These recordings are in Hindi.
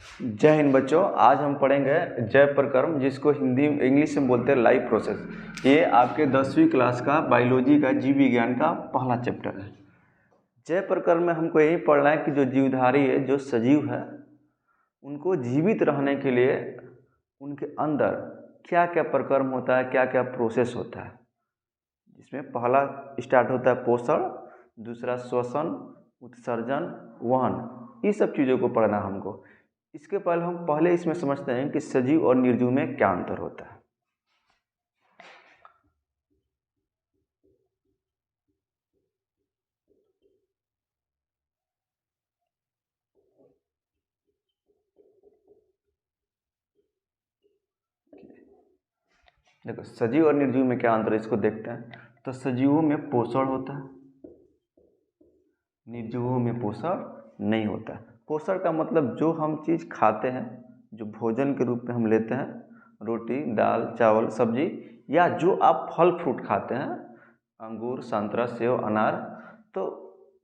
जय हिंद बच्चों, आज हम पढ़ेंगे जय प्रकर्म, जिसको हिंदी इंग्लिश में बोलते हैं लाइफ प्रोसेस। ये आपके 10वीं क्लास का बायोलॉजी का जीव विज्ञान का पहला चैप्टर है। जय प्रकर्म में हमको यही पढ़ना है कि जो जीवधारी है, जो सजीव है, उनको जीवित रहने के लिए उनके अंदर क्या क्या प्रकर्म होता है, क्या क्या प्रोसेस होता है। जिसमें पहला स्टार्ट होता है पोषण, दूसरा श्वसन, उत्सर्जन, वहन। ये सब चीज़ों को पढ़ना हमको। इसके पहले हम इसमें समझते हैं कि सजीव और निर्जीव में क्या अंतर होता है। देखो, सजीव और निर्जीव में क्या अंतर है, इसको देखते हैं। तो सजीवों में पोषण होता है, निर्जीवों में पोषण नहीं होता। पोषण का मतलब जो हम चीज़ खाते हैं, जो भोजन के रूप में हम लेते हैं, रोटी, दाल, चावल, सब्जी, या जो आप फल फ्रूट खाते हैं, अंगूर, संतरा, सेब, अनार, तो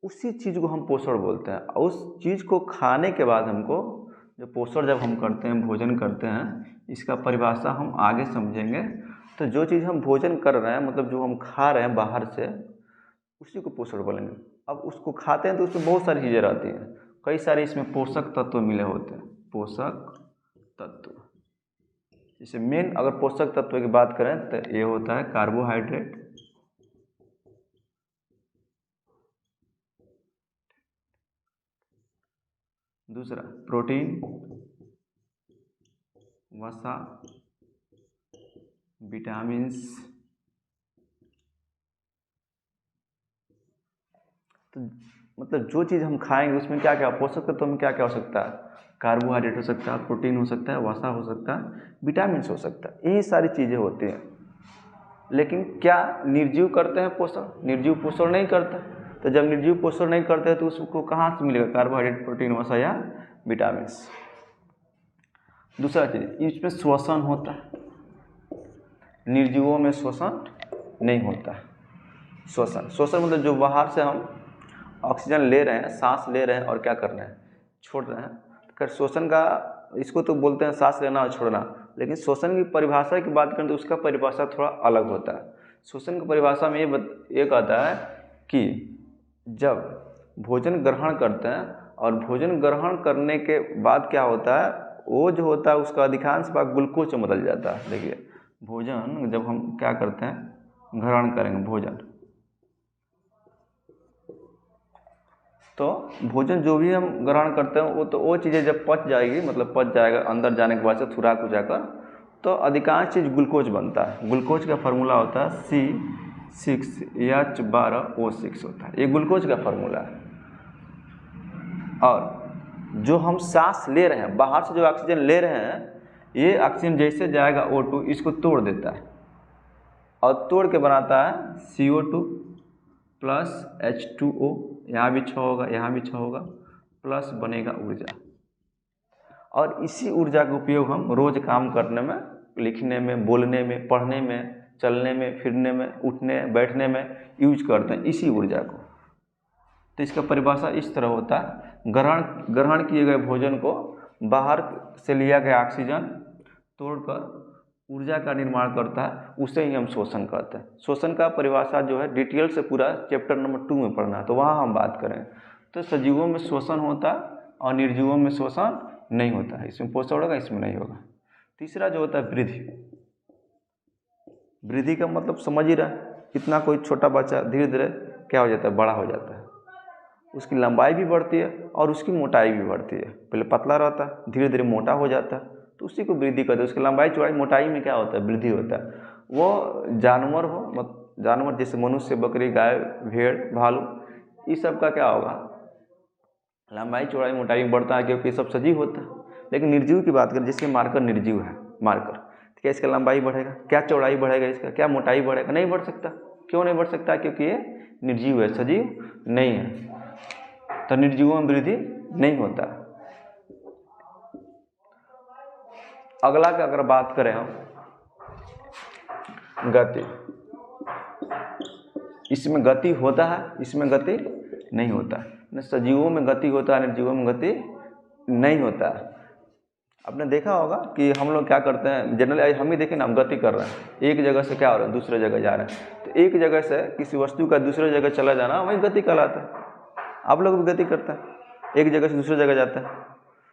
उसी चीज़ को हम पोषण बोलते हैं। और उस चीज़ को खाने के बाद हमको जो पोषण जब हम करते हैं, भोजन करते हैं, इसका परिभाषा हम आगे समझेंगे। तो जो चीज़ हम भोजन कर रहे हैं, मतलब जो हम खा रहे हैं बाहर से, उसी को पोषण बोलेंगे। अब उसको खाते हैं तो उसमें बहुत सारी चीज़ें रहती हैं, कई सारे इसमें पोषक तत्व मिले होते हैं। पोषक तत्व, जैसे मेन अगर पोषक तत्व की बात करें तो ये होता है कार्बोहाइड्रेट, दूसरा प्रोटीन, वसा, विटामिन्स। तो मतलब जो चीज़ हम खाएंगे उसमें क्या क्या पोषक तत्व में क्या क्या हो सकता है, कार्बोहाइड्रेट हो सकता है, प्रोटीन हो सकता है, वसा हो सकता है, विटामिन्स हो सकता है। यही सारी चीज़ें होती हैं। लेकिन क्या निर्जीव करते हैं पोषण? निर्जीव पोषण नहीं करता। तो जब निर्जीव पोषण नहीं करते तो उसको कहाँ से मिलेगा कार्बोहाइड्रेट, प्रोटीन, वसा या विटामिन्स? दूसरा चीज़, इसमें श्वसन होता है, निर्जीवों में श्वसन नहीं होता। श्वसन मतलब जो बाहर से हम ऑक्सीजन ले रहे हैं, सांस ले रहे हैं और क्या कर रहे हैं, छोड़ रहे हैं। कर श्वसन का, इसको तो बोलते हैं सांस लेना और छोड़ना। लेकिन श्वसन की परिभाषा की बात करें तो उसका परिभाषा थोड़ा अलग होता है। श्वसन की परिभाषा में ये कहता है कि जब भोजन ग्रहण करते हैं और भोजन ग्रहण करने के बाद क्या होता है, वो जो होता है उसका अधिकांश भाग ग्लूकोज में बदल जाता है। देखिए, भोजन जब हम क्या करते हैं, ग्रहण करेंगे भोजन, तो भोजन जो भी हम ग्रहण करते हैं वो चीज़ें जब पच जाएगी, मतलब पच जाएगा अंदर जाने के बाद से खुराक हो जाकर, तो अधिकांश चीज़ ग्लूकोज बनता है। ग्लूकोज का फार्मूला होता है C6H12O6 होता है। ये ग्लूकोज का फार्मूला है। और जो हम सांस ले रहे हैं, बाहर से जो ऑक्सीजन ले रहे हैं, ये ऑक्सीजन जैसे जाएगा O2, इसको तोड़ देता है और तोड़ के बनाता है CO2 प्लस H2O। यहाँ भी 6 होगा, यहाँ भी 6 होगा, प्लस बनेगा ऊर्जा। और इसी ऊर्जा का उपयोग हम रोज़ काम करने में, लिखने में, बोलने में, पढ़ने में, चलने में, फिरने में, उठने बैठने में यूज करते हैं, इसी ऊर्जा को। तो इसका परिभाषा इस तरह होता है, ग्रहण किए गए भोजन को बाहर से लिया गया ऑक्सीजन तोड़कर ऊर्जा का निर्माण करता है, उसे ही हम श्वसन कहते हैं। श्वसन का परिभाषा जो है डिटेल से पूरा चैप्टर नंबर 2 में पढ़ना है, तो वहाँ हम बात करें। तो सजीवों में श्वसन होता है और निर्जीवों में श्वसन नहीं होता है। इसमें पोषण होगा, इसमें नहीं होगा। तीसरा जो होता है वृद्धि। वृद्धि का मतलब समझ ही रहा है, कितना कोई छोटा बच्चा धीरे धीरे क्या हो जाता है, बड़ा हो जाता है। उसकी लंबाई भी बढ़ती है और उसकी मोटाई भी बढ़ती है। पहले पतला रहता है, धीरे धीरे मोटा हो जाता है, तो उसी को वृद्धि कहते हैं। उसकी लंबाई, चौड़ाई, मोटाई में क्या होता है, वृद्धि होता है। वो जानवर हो, जानवर जैसे मनुष्य, बकरी, गाय, भेड़, भालू, इस सब का क्या होगा, लंबाई, चौड़ाई, मोटाई में बढ़ता है, क्योंकि ये सब सजीव होता है। लेकिन निर्जीव की बात करें, जिसके मार्कर निर्जीव है, मार्कर, तो क्या इसका लंबाई बढ़ेगा, क्या चौड़ाई बढ़ेगा, इसका क्या मोटाई बढ़ेगा? नहीं बढ़ सकता। क्यों नहीं बढ़ सकता? क्योंकि ये निर्जीव है, सजीव नहीं है। तो निर्जीवों में वृद्धि नहीं होता। अगला की अगर बात करें हम, गति, इसमें गति होता है, इसमें गति नहीं होता है। न सजीवों में गति होता है, निर्जीवों में गति नहीं होता है। आपने देखा होगा कि हम लोग क्या करते हैं, जनरली हम ही देखें ना, हम गति कर रहे हैं, एक जगह से क्या हो रहा है दूसरे जगह जा रहे हैं, तो एक जगह से किसी वस्तु का दूसरे जगह चला जाना वही गति कहलाता है। आप लोग भी गति करते हैं, एक जगह से दूसरे जगह जाते हैं,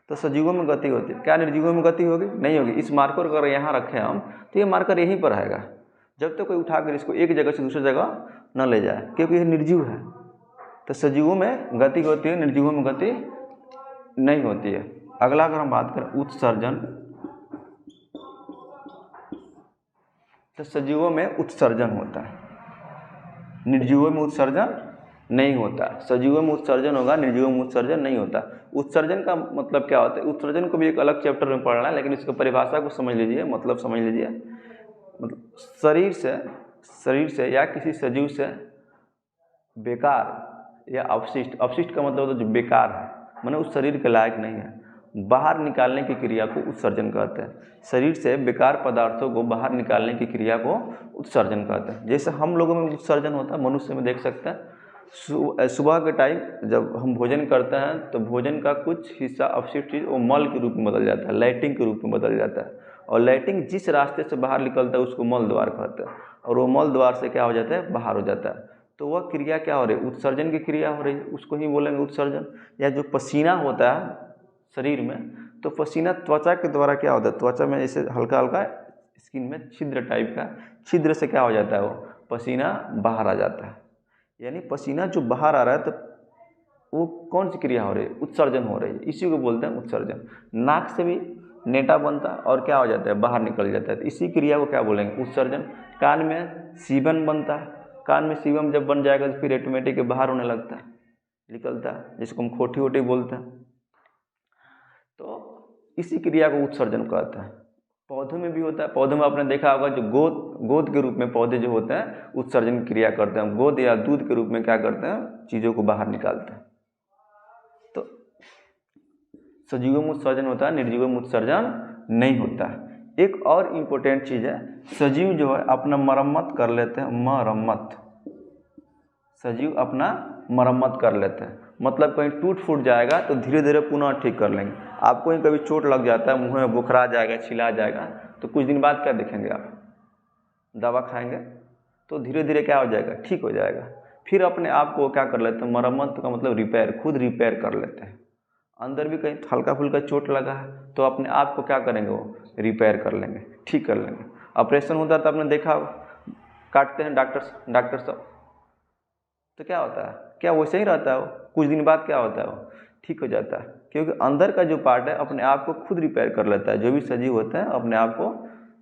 तो सजीवों में गति होती है। क्या निर्जीवों में गति होगी? नहीं होगी। इस मार्कर को अगर यहाँ रखें हम, तो ये मार्कर यहीं पर रहेगा जब तक कोई उठाकर इसको एक जगह से दूसरी जगह न ले जाए, क्योंकि ये निर्जीव है। तो सजीवों में गति होती है, निर्जीवों में गति नहीं होती है। अगला अगर हम बात करें उत्सर्जन, तो सजीवों में उत्सर्जन होता है, निर्जीवों में उत्सर्जन नहीं होता। सजीवों में उत्सर्जन होगा, निर्जीवों में उत्सर्जन नहीं होता। उत्सर्जन का मतलब क्या होता है? उत्सर्जन को भी एक अलग चैप्टर में पढ़ना है, लेकिन इसकी परिभाषा को समझ लीजिए, मतलब समझ लीजिए। मतलब शरीर से या किसी सजीव से बेकार या अपशिष्ट, अपशिष्ट का मतलब होता है जो बेकार है, माने उस शरीर के लायक नहीं है, बाहर निकालने की क्रिया को उत्सर्जन कहते हैं। शरीर से बेकार पदार्थों को बाहर निकालने की क्रिया को उत्सर्जन कहते हैं। जैसे हम लोगों में उत्सर्जन होता है, मनुष्य में देख सकते हैं, सुबह के टाइम जब हम भोजन करते हैं तो भोजन का कुछ हिस्सा अपशिष्ट चीज़ वो मल के रूप में बदल जाता है, लैट्रिन के रूप में बदल जाता है, और लैट्रिन जिस रास्ते से बाहर निकलता है उसको मल द्वार कहते हैं, और वो मल द्वार से क्या हो जाता है? बाहर हो जाता है। तो वह क्रिया क्या हो रही है? उत्सर्जन की क्रिया हो रही है, उसको ही बोलेंगे उत्सर्जन। या जो पसीना होता है शरीर में, तो पसीना त्वचा के द्वारा क्या होता है? त्वचा में ऐसे हल्का हल्का स्किन में छिद्र टाइप का, छिद्र से क्या हो जाता है? वो पसीना बाहर आ जाता है। यानी पसीना जो बाहर आ रहा है तो वो कौन सी क्रिया हो रही है? उत्सर्जन हो रही है, इसी को बोलते हैं उत्सर्जन। नाक से भी नेटा बनता है और क्या हो जाता है? बाहर निकल जाता है, तो इसी क्रिया को क्या बोलेंगे? उत्सर्जन। कान में सीबन बनता है, कान में सीबम जब बन जाएगा तो फिर ऑटोमेटिक बाहर होने लगता है, निकलता है, जिसको हम खोटी वोटी बोलते हैं। तो इसी क्रिया को उत्सर्जन कहते हैं। पौधों में भी होता है, पौधों में आपने देखा होगा जो गोद के रूप में पौधे जो होते हैं उत्सर्जन की क्रिया करते हैं, गोद या दूध के रूप में क्या करते हैं? चीज़ों को बाहर निकालते हैं। तो सजीवों में उत्सर्जन होता है, निर्जीवों में उत्सर्जन नहीं होता है। एक और इम्पोर्टेंट चीज़ है, सजीव जो है अपना मरम्मत कर लेते हैं, मरम्मत। सजीव अपना मरम्मत कर लेते हैं, मतलब कहीं टूट फूट जाएगा तो धीरे धीरे पुनः ठीक कर लेंगे। आपको ही कभी चोट लग जाता है, मुंह में बुखरा जाएगा, छिला जाएगा, तो कुछ दिन बाद क्या देखेंगे आप? दवा खाएंगे तो धीरे धीरे क्या हो जाएगा? ठीक हो जाएगा। फिर अपने आप को क्या कर लेते हैं? मरम्मत का मतलब रिपेयर, खुद रिपेयर कर लेते हैं। अंदर भी कहीं हल्का फुल्का चोट लगा है तो अपने आप को क्या करेंगे? वो रिपेयर कर लेंगे, ठीक कर लेंगे। ऑपरेशन होता है तो आपने देखा, काटते हैं डॉक्टर सब, तो क्या होता है? क्या वैसे ही रहता है? वो कुछ दिन बाद क्या होता है? वो ठीक हो जाता है, क्योंकि अंदर का जो पार्ट है अपने आप को खुद रिपेयर कर लेता है। जो भी सजीव होते हैं अपने आप को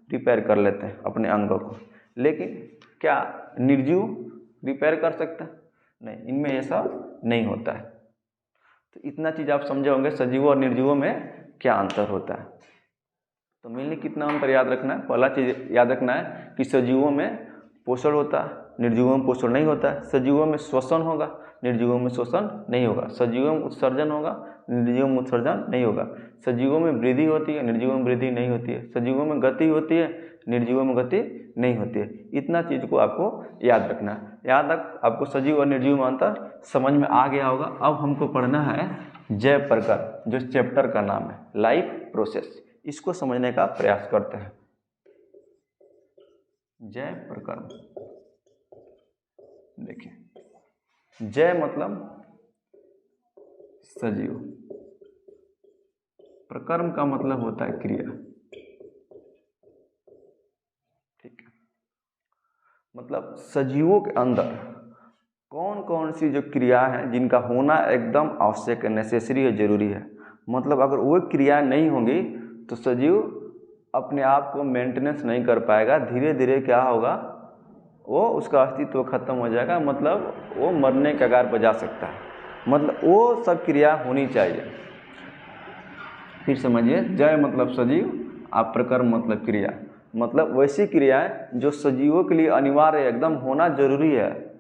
रिपेयर कर लेते हैं, अपने अंगों को। लेकिन क्या निर्जीव रिपेयर कर सकता है? नहीं, इनमें ऐसा नहीं होता है। तो इतना चीज़ आप समझे होंगे सजीवों और निर्जीवों में क्या अंतर होता है। तो मेनली कितना अंतर याद रखना है? पहला चीज़ याद रखना है कि सजीवों में पोषण होता है, निर्जीवों में पोषण नहीं होता है। सजीवों में श्वसन होगा, निर्जीवों में श्वसन नहीं होगा। सजीवों में उत्सर्जन होगा, निर्जीवों में उत्सर्जन नहीं होगा। सजीवों में वृद्धि होती है, निर्जीवों में वृद्धि नहीं होती है। सजीवों में गति होती है, निर्जीवों में गति नहीं होती है। इतना चीज़ को आपको याद रखना है। यहाँ तक आपको सजीव और निर्जीव में अंतर समझ में आ गया होगा। अब हमको पढ़ना है जैव प्रकार, जो चैप्टर का नाम है लाइफ प्रोसेस। इसको समझने का प्रयास करते हैं। जैव प्रकार, देखिए, जैव मतलब सजीव, प्रकर्म का मतलब होता है क्रिया। ठीक है, मतलब सजीवों के अंदर कौन कौन सी जो क्रिया है जिनका होना एकदम आवश्यक है, नेसेसरी है, जरूरी है। मतलब अगर वो क्रिया नहीं होंगी तो सजीव अपने आप को मेंटेनेंस नहीं कर पाएगा। धीरे धीरे क्या होगा? वो उसका अस्तित्व खत्म हो जाएगा, मतलब वो मरने के कगार पर जा सकता है। मतलब वो सब क्रिया होनी चाहिए। फिर समझिए, जय मतलब सजीव, आप प्रकर्म मतलब क्रिया, मतलब वैसी क्रियाएं जो सजीवों के लिए अनिवार्य एकदम होना जरूरी है,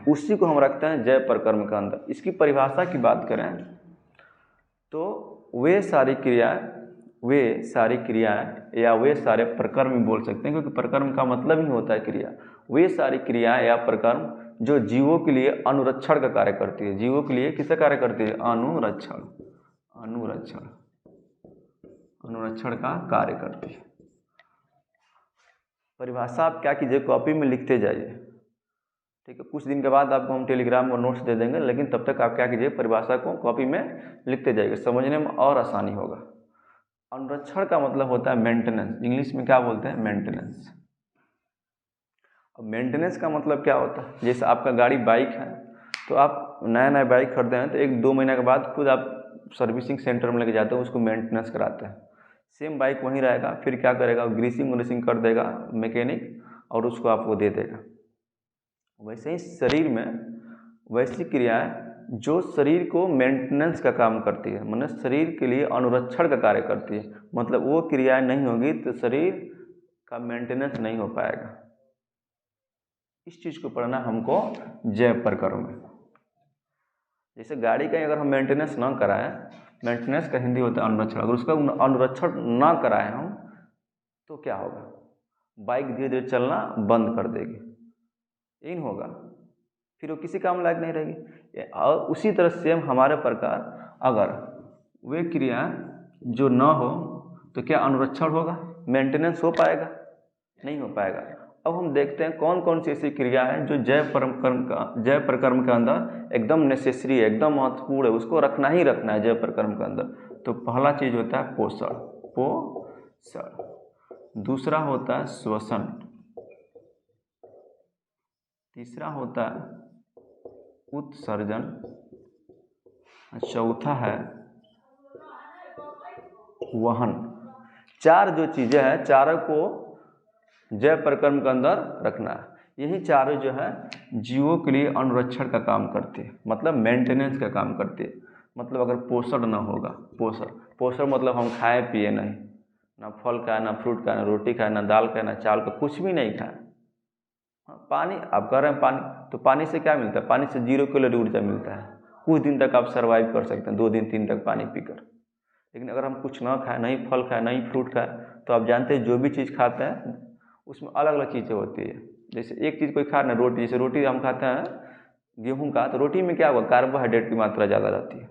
उसी को हम रखते हैं जय प्रकर्म के अंदर। इसकी परिभाषा की बात करें तो वे सारी क्रियाएं या वे सारे प्रकर्म बोल सकते हैं, क्योंकि प्रकर्म का मतलब ही होता है क्रिया। वे सारी क्रियाएं या प्रकर्म जो जीवों के लिए अनुरक्षण का कार्य करती है। जीवों के लिए किसका कार्य करती है? अनुरक्षण, अनुरक्षण, अनुरक्षण का कार्य करती है। परिभाषा आप क्या कीजिए, कॉपी में लिखते जाइए, ठीक है। कुछ दिन के बाद आपको हम टेलीग्राम और नोट्स दे देंगे, लेकिन तब तक आप क्या कीजिए, परिभाषा को कॉपी में लिखते जाइए, समझने में और आसानी होगा। अनुरक्षण का मतलब होता है मेंटेनेंस, इंग्लिश में क्या बोलते हैं, मेंटेनेंस। अब मेंटेनेंस का मतलब क्या होता है, जैसे आपका गाड़ी बाइक है, तो आप नया बाइक खरीदे हैं तो 1-2 महीने के बाद खुद आप सर्विसिंग सेंटर में लेके जाते हैं, उसको मेंटेनेंस कराते हैं। सेम बाइक वहीं रहेगा, फिर क्या करेगा, ग्रीसिंग व्रीसिंग कर देगा मैकेनिक और उसको आपको दे देगा। वैसे ही शरीर में वैसी क्रियाएं जो शरीर को मेंटेनेंस का काम करती है, मतलब शरीर के लिए अनुरक्षण का कार्य करती है, मतलब वो क्रियाएं नहीं होगी तो शरीर का मेंटेनेंस नहीं हो पाएगा। इस चीज़ को पढ़ना हमको जैव प्रकरण में। जैसे गाड़ी का अगर हम मेंटेनेंस ना कराएं, मेंटेनेंस का हिंदी होता है अनुरक्षण, अगर उसका अनुरक्षण ना कराएं हम तो क्या होगा, बाइक धीरे धीरे चलना बंद कर देगी, यही होगा, फिर वो किसी काम लायक नहीं रहेगी। और उसी तरह सेम हमारे प्रकार अगर वे क्रिया जो न हो तो क्या अनुरक्षण होगा, मेंटेनेंस हो पाएगा, नहीं हो पाएगा। अब हम देखते हैं कौन कौन सी ऐसी क्रिया है जो जैव प्रकर्म के अंदर एकदम नेसेसरी है, एकदम महत्वपूर्ण है, उसको रखना ही रखना है जैव प्रकर्म के अंदर। तो पहला चीज होता है पोषण, दूसरा होता है श्वसन, तीसरा होता है उत्सर्जन, चौथा है वहन। चार जो चीजें हैं, चारों को जैव प्रकर्म के अंदर रखना है। यही चारों जो है जीवों के लिए अनुरक्षण का काम करती है, मतलब मेंटेनेंस का काम करती है। मतलब अगर पोषण न होगा, पोषण मतलब हम खाए पिए नहीं, ना फल खाए, ना फ्रूट खाए, ना रोटी खाए, ना दाल खाए, ना चावल का, कुछ भी नहीं खाए। पानी आप कह रहे हैं पानी, तो पानी से क्या मिलता है, पानी से 0 कैलोरी ऊर्जा मिलता है, कुछ दिन तक आप सर्वाइव कर सकते हैं, 2 दिन 3 तक पानी पीकर। लेकिन अगर हम कुछ ना खाएं, नहीं फल खाएं, नहीं फ्रूट खाएं, तो आप जानते हैं जो भी चीज़ खाते हैं उसमें अलग अलग चीज़ें होती है। जैसे एक चीज़ कोई खा ना, रोटी, जैसे रोटी हम खाते हैं गेहूं का, तो रोटी में क्या होगा, कार्बोहाइड्रेट की मात्रा ज़्यादा रहती है।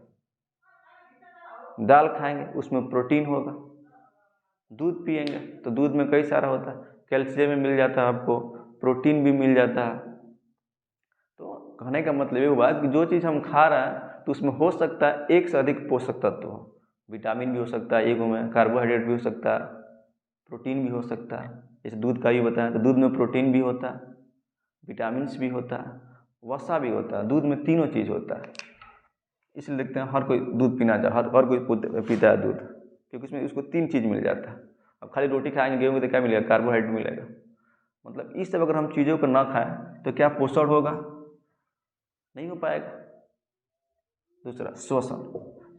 दाल खाएंगे उसमें प्रोटीन होगा, दूध पिएंगे तो दूध में कई सारा होता है, कैल्शियम मिल जाता है आपको, प्रोटीन भी मिल जाता है। तो कहने का मतलब ये हुआ कि जो चीज़ हम खा रहे हैं तो उसमें हो सकता है एक से अधिक पोषक तत्व हो, विटामिन भी हो सकता है एक में, कार्बोहाइड्रेट भी हो सकता है, प्रोटीन भी हो सकता है। जैसे दूध का भी बताया तो दूध में प्रोटीन भी होता है, विटामिन भी होता है, वसा भी होता है, दूध में तीनों चीज़ होता है। इसलिए देखते हैं हर कोई दूध पीना चाहे, हर कोई पीता है दूध, क्योंकि उसमें उसको 3 चीज़ मिल जाता है। अब खाली रोटी खाएंगे गेहूँ तो क्या मिलेगा, कार्बोहाइड्रेट मिलेगा। मतलब इस सब अगर हम चीज़ों को ना खाएं तो क्या पोषण होगा, नहीं हो पाएगा। दूसरा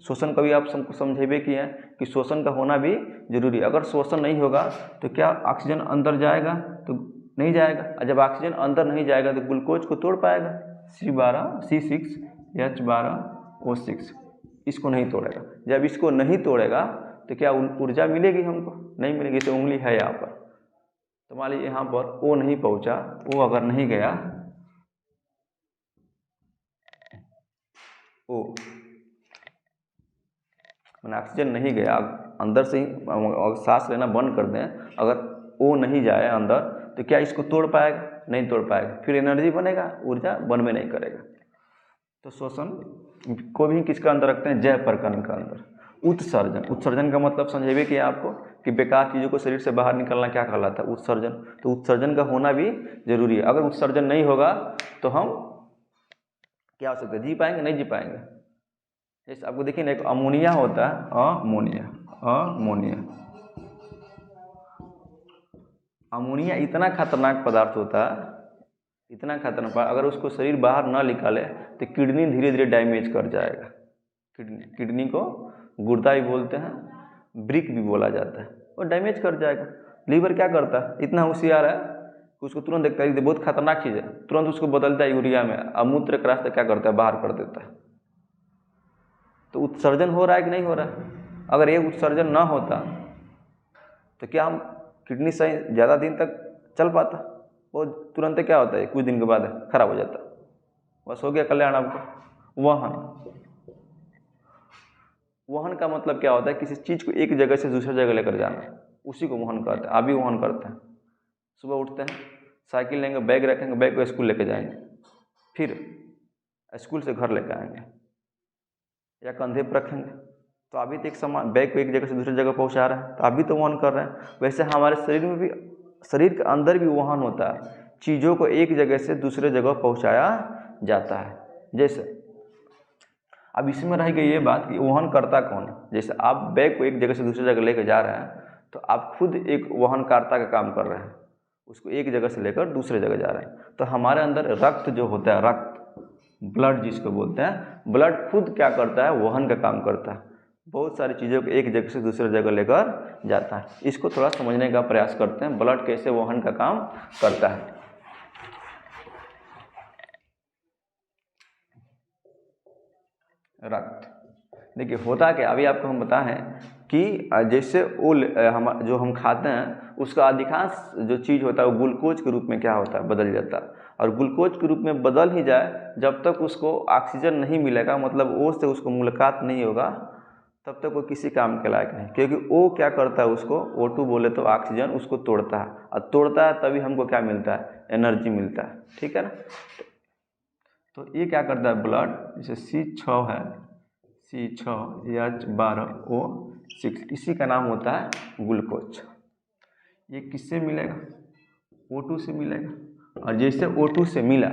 शोषण का भी आप सबको समझेबे किए हैं कि शोषण का होना भी जरूरी है। अगर शोषण नहीं होगा तो क्या ऑक्सीजन अंदर जाएगा, तो नहीं जाएगा, और जब ऑक्सीजन अंदर नहीं जाएगा तो ग्लूकोज को तोड़ पाएगा, C12H12O6 इसको नहीं तोड़ेगा। जब इसको नहीं तोड़ेगा तो क्या ऊर्जा मिलेगी हमको, नहीं मिलेगी। जैसे उंगली है यहाँ पर, तो मान लीजिए यहाँ पर O नहीं पहुँचा, O अगर नहीं गया, O मैंने ऑक्सीजन नहीं गया, अंदर से ही सांस लेना बंद कर दें, अगर O नहीं जाए अंदर तो क्या इसको तोड़ पाएगा, नहीं तोड़ पाएगा, फिर एनर्जी बनेगा, ऊर्जा बनवे नहीं करेगा। तो शोषण को भी किसका अंदर रखते हैं, जैव प्रकर्म का अंदर। उत्सर्जन का मतलब समझेबे कि आपको कि बेकार चीज़ों को शरीर से बाहर निकलना क्या कहलाता है, उत्सर्जन। तो उत्सर्जन का होना भी जरूरी है। अगर उत्सर्जन नहीं होगा तो हम क्या हो सकते हैं, जी पाएंगे, नहीं जी पाएंगे। जैसे आपको देखिए ना, एक अमोनिया होता है, अमोनिया इतना खतरनाक पदार्थ होता है, इतना खतरनाक, अगर उसको शरीर बाहर ना निकाले तो किडनी धीरे धीरे डैमेज कर जाएगा। किडनी को गुर्दा भी बोलते हैं, ब्रिक भी बोला जाता है, वो डैमेज कर जाएगा। लीवर क्या करता है, इतना होशियार है कि उसको तुरंत देखता है बहुत खतरनाक चीज़ है, तुरंत उसको बदलता है यूरिया में, और मूत्र का रास्ता क्या करता है, बाहर कर देता है। तो उत्सर्जन हो रहा है कि नहीं हो रहा है। अगर ये उत्सर्जन ना होता तो क्या हम किडनी सही ज़्यादा दिन तक चल पाता, वो तुरंत क्या होता है, कुछ दिन के बाद खराब हो जाता, बस हो गया कल्याण आपको। वहन का मतलब क्या होता है, किसी चीज़ को एक जगह से दूसरी जगह लेकर जाना, उसी को वहन कहते हैं। आप भी वहन करते हैं, सुबह उठते हैं, साइकिल लेंगे, बैग रखेंगे, बैग को स्कूल लेके जाएंगे, फिर स्कूल से घर लेकर आएंगे या कंधे पर रखेंगे, तो अभी तो एक सामान बैग को एक जगह से दूसरी जगह पहुंचा रहे हैं, तो अभी तो वहन कर रहे हैं। वैसे हमारे शरीर में भी, शरीर के अंदर भी वहन होता है, चीज़ों को एक जगह से दूसरे जगह पहुंचाया जाता है। जैसे अब इसमें रह गई ये बात कि वहन करता कौन है। जैसे आप बैग को एक जगह से दूसरी जगह लेकर जा रहे हैं, तो आप खुद एक वहनकर्ता का काम कर रहे हैं, उसको एक जगह से लेकर दूसरे जगह जा रहे हैं। तो हमारे अंदर रक्त जो होता है, रक्त, ब्लड जिसको बोलते हैं, ब्लड खुद क्या करता है, वहन का काम करता है, बहुत सारी चीज़ों को एक जगह से दूसरे जगह लेकर जाता है। इसको थोड़ा समझने का प्रयास करते हैं, ब्लड कैसे वहन का काम करता है। रक्त, देखिए होता क्या, अभी आपको हम बताएं कि जैसे जो हम खाते हैं, उसका अधिकांश जो चीज़ होता है वो ग्लूकोज के रूप में क्या होता है, बदल जाता है। और ग्लूकोज के रूप में बदल ही जाए, जब तक उसको ऑक्सीजन नहीं मिलेगा, मतलब ओ से उसको मुलाकात नहीं होगा, तब तक वो किसी काम के लायक नहीं। क्योंकि ओ क्या करता है, उसको O2 बोले तो ऑक्सीजन, उसको तोड़ता है, और तोड़ता है तभी हमको क्या मिलता है, एनर्जी मिलता है, ठीक है ना। तो ये क्या करता है, ब्लड, जैसे C6 है, C6H12O6, इसी का नाम होता है ग्लूकोज। ये किससे मिलेगा, O2 से मिलेगा, और जैसे O2 से मिला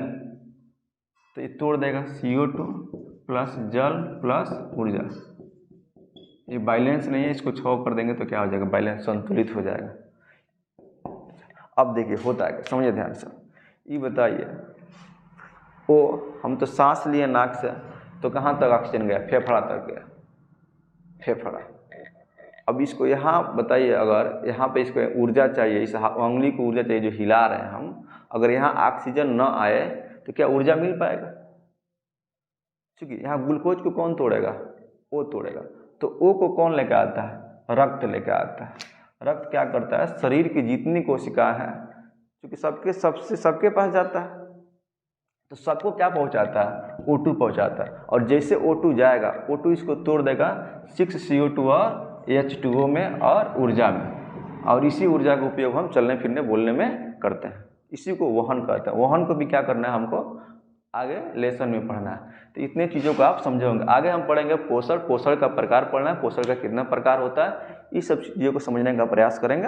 तो ये तोड़ देगा CO2 प्लस जल प्लस ऊर्जा। ये बैलेंस नहीं है, इसको 6 कर देंगे तो क्या हो जाएगा, बैलेंस, संतुलित हो जाएगा। अब देखिए होता है, समझिए ध्यान से, ये बताइए, हम तो सांस लिए नाक से, तो कहाँ तक ऑक्सीजन गया, फेफड़ा तक गया, फेफड़ा। अब इसको यहाँ बताइए, अगर यहाँ पे इसको ऊर्जा चाहिए, इस उंगली को ऊर्जा चाहिए जो हिला रहे हैं हम, अगर यहाँ ऑक्सीजन न आए तो क्या ऊर्जा मिल पाएगा? क्योंकि यहाँ ग्लूकोज को कौन तोड़ेगा, ओ तोड़ेगा। तो ओ को कौन लेकर आता है, रक्त लेकर आता है। रक्त क्या करता है, शरीर की जितनी कोशिका है, क्योंकि सबके पास जाता है, तो सबको क्या पहुंचाता है, O2 पहुंचाता है। और जैसे O2 जाएगा, O2 इसको तोड़ देगा 6CO2 और H2O में और ऊर्जा में, और इसी ऊर्जा का उपयोग हम चलने फिरने बोलने में करते हैं। इसी को वहन कहते हैं। वहन को भी क्या करना है, हमको आगे लेसन में पढ़ना है। तो इतने चीज़ों को आप समझे होंगे। आगे हम पढ़ेंगे पोषण, पोषण का प्रकार पढ़ना है, पोषण का कितना प्रकार होता है, इस सब चीज़ों को समझने का प्रयास करेंगे।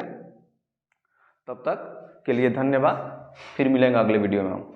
तब तक के लिए धन्यवाद, फिर मिलेंगे अगले वीडियो में हम।